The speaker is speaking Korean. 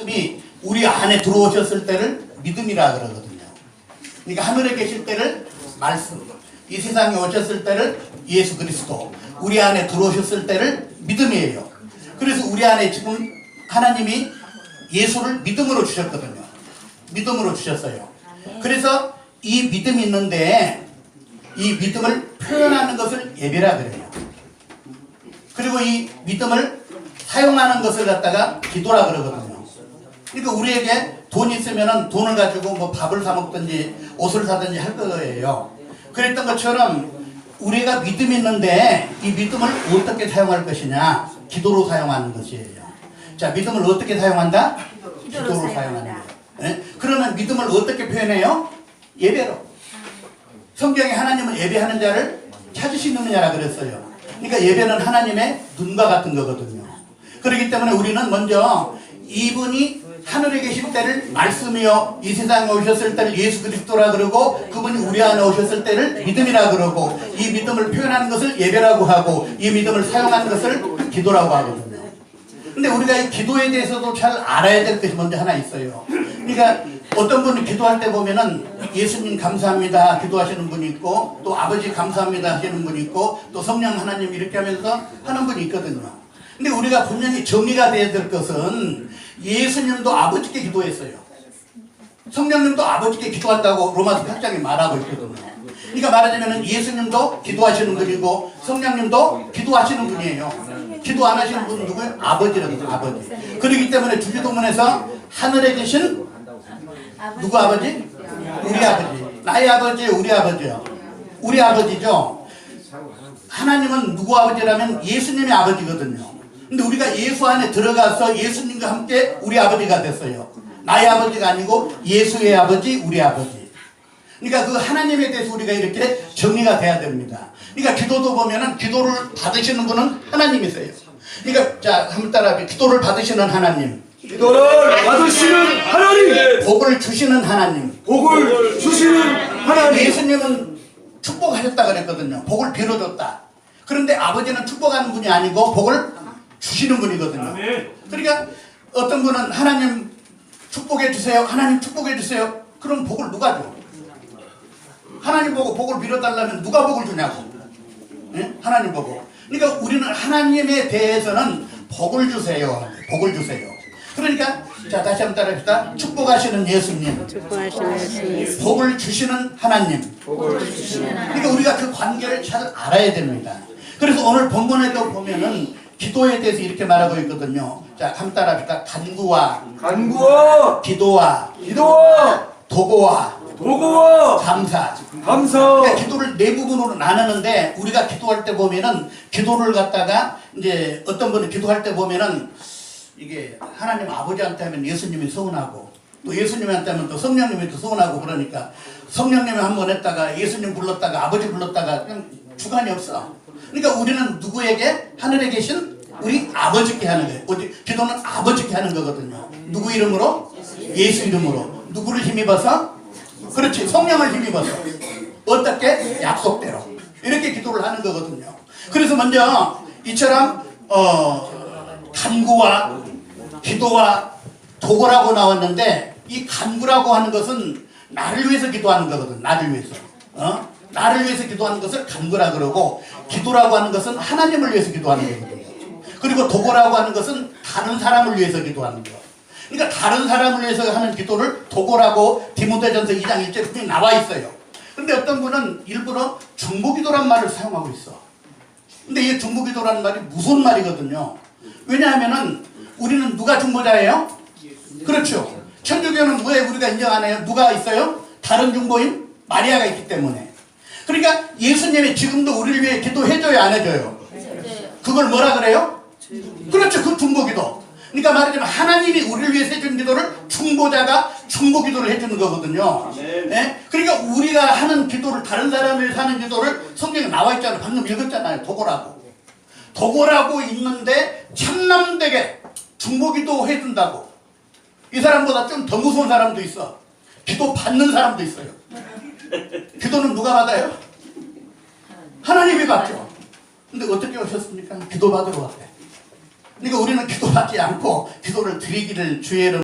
말씀이 우리 안에 들어오셨을 때를 믿음이라 그러거든요. 그러니까 하늘에 계실 때를 말씀, 이 세상에 오셨을 때를 예수 그리스도, 우리 안에 들어오셨을 때를 믿음이에요. 그래서 우리 안에 지금 하나님이 예수를 믿음으로 주셨거든요. 믿음으로 주셨어요. 그래서 이 믿음이 있는데 이 믿음을 표현하는 것을 예배라 그래요. 그리고 이 믿음을 사용하는 것을 갖다가 기도라 그러거든요. 그러니까 우리에게 돈이 있으면 돈을 가지고 뭐 밥을 사 먹든지 옷을 사든지 할 거예요. 그랬던 것처럼 우리가 믿음이 있는데 이 믿음을 어떻게 사용할 것이냐, 기도로 사용하는 것이에요. 자, 믿음을 어떻게 사용한다? 기도로 사용하는 거예요. 네? 그러면 믿음을 어떻게 표현해요? 예배로. 성경에 하나님은 예배하는 자를 찾으시는 자라 그랬어요. 그러니까 예배는 하나님의 눈과 같은 거거든요. 그렇기 때문에 우리는 먼저 이분이 하늘에 계실 때를 말씀이요, 이 세상에 오셨을 때를 예수 그리스도라 그러고, 그분이 우리 안에 오셨을 때를 믿음이라 그러고, 이 믿음을 표현하는 것을 예배라고 하고, 이 믿음을 사용하는 것을 기도라고 하거든요. 근데 우리가 이 기도에 대해서도 잘 알아야 될 것이 먼저 하나 있어요. 그러니까 어떤 분은 기도할 때 보면은 예수님 감사합니다 기도하시는 분이 있고, 또 아버지 감사합니다 하시는 분이 있고, 또 성령 하나님 이렇게 하면서 하는 분이 있거든요. 근데 우리가 분명히 정리가 돼야 될 것은 예수님도 아버지께 기도했어요. 성령님도 아버지께 기도한다고 로마서 8장에 말하고 있거든요. 그러니까 말하자면 예수님도 기도하시는 분이고 성령님도 기도하시는 분이에요. 기도 안 하시는 분은 누구예요? 아버지라는 아버지. 그렇기 때문에 주기도문에서 하늘에 계신 누구 아버지? 우리 아버지. 나의 아버지, 우리 아버지요. 우리 아버지죠. 하나님은 누구 아버지라면 예수님의 아버지거든요. 근데 우리가 예수 안에 들어가서 예수님과 함께 우리 아버지가 됐어요. 나의 아버지가 아니고 예수의 아버지, 우리 아버지. 그러니까 그 하나님에 대해서 우리가 이렇게 정리가 돼야 됩니다. 그러니까 기도도 보면은 기도를 받으시는 분은 하나님이세요. 그러니까 자, 한번 따라해. 기도를 받으시는 하나님. 기도를 받으시는 하나님. 복을 주시는 하나님. 복을 주시는 하나님. 예수님은 축복하셨다 그랬거든요. 복을 빌어줬다. 그런데 아버지는 축복하는 분이 아니고 복을 주시는 분이거든요. 그러니까 어떤 분은 하나님 축복해 주세요, 하나님 축복해 주세요. 그럼 복을 누가 줘? 하나님 보고 복을 빌어달라면 누가 복을 주냐고. 네? 하나님 보고. 그러니까 우리는 하나님에 대해서는 복을 주세요, 복을 주세요. 그러니까 자, 다시 한번 따라합시다. 축복하시는 예수님, 복을 주시는 하나님. 그러니까 우리가 그 관계를 잘 알아야 됩니다. 그래서 오늘 본문에도 보면은 기도에 대해서 이렇게 말하고 있거든요. 자, 한번 따라합시다. 간구와 기도와 도구와 감사. 그러니까 기도를 네 부분으로 나누는데, 우리가 기도할 때 보면은 기도를 갖다가 이제 어떤 분은 기도할 때 보면은 이게 하나님 아버지한테 하면 예수님이 서운하고, 또 예수님한테 하면 또 성령님이 또 서운하고, 그러니까 성령님이 한 번 했다가 예수님 불렀다가 아버지 불렀다가 그냥 주관이 없어. 그러니까 우리는 누구에게? 하늘에 계신 우리 아버지께 하는 거예요. 기도는 아버지께 하는 거거든요. 누구 이름으로? 예수 이름으로. 누구를 힘입어서? 그렇지, 성령을 힘입어서. 어떻게? 약속대로. 이렇게 기도를 하는 거거든요. 그래서 먼저 이처럼 간구와 기도와 도구라고 나왔는데, 이 간구라고 하는 것은 나를 위해서 기도하는 거거든. 나를 위해서. 나를 위해서 기도하는 것을 간구라 그러고, 기도라고 하는 것은 하나님을 위해서 기도하는 거거든요. 그리고 도구라고 하는 것은 다른 사람을 위해서 기도하는 거. 그러니까 다른 사람을 위해서 하는 기도를 도구라고 디모데전서 2장 1절에 분명히 나와 있어요. 근데 어떤 분은 일부러 중보기도란 말을 사용하고 있어. 근데 이 중보기도라는 말이 무슨 말이거든요. 왜냐하면은 우리는 누가 중보자예요? 그렇죠. 천주교는 왜 우리가 인정 안 해요? 누가 있어요? 다른 중보인 마리아가 있기 때문에. 그러니까 예수님이 지금도 우리를 위해 기도해줘요, 안 해줘요? 그걸 뭐라 그래요? 그렇죠, 그 중보기도. 그러니까 말하자면 하나님이 우리를 위해서 해주는 기도를 중보자가 중보기도를 해주는 거거든요. 네? 그러니까 우리가 하는 기도를, 다른 사람을 위해서 하는 기도를 성경에 나와 있잖아요. 방금 읽었잖아요. 도구라고 있는데 참남되게 중보기도 해준다고. 이 사람보다 좀 더 무서운 사람도 있어. 기도 받는 사람도 있어요. 기도는 누가 받아요? 하나님이 받죠. 근데 어떻게 오셨습니까? 기도 받으러 왔대. 그러니까 우리는 기도 받지 않고 기도를 드리기를 주의 이름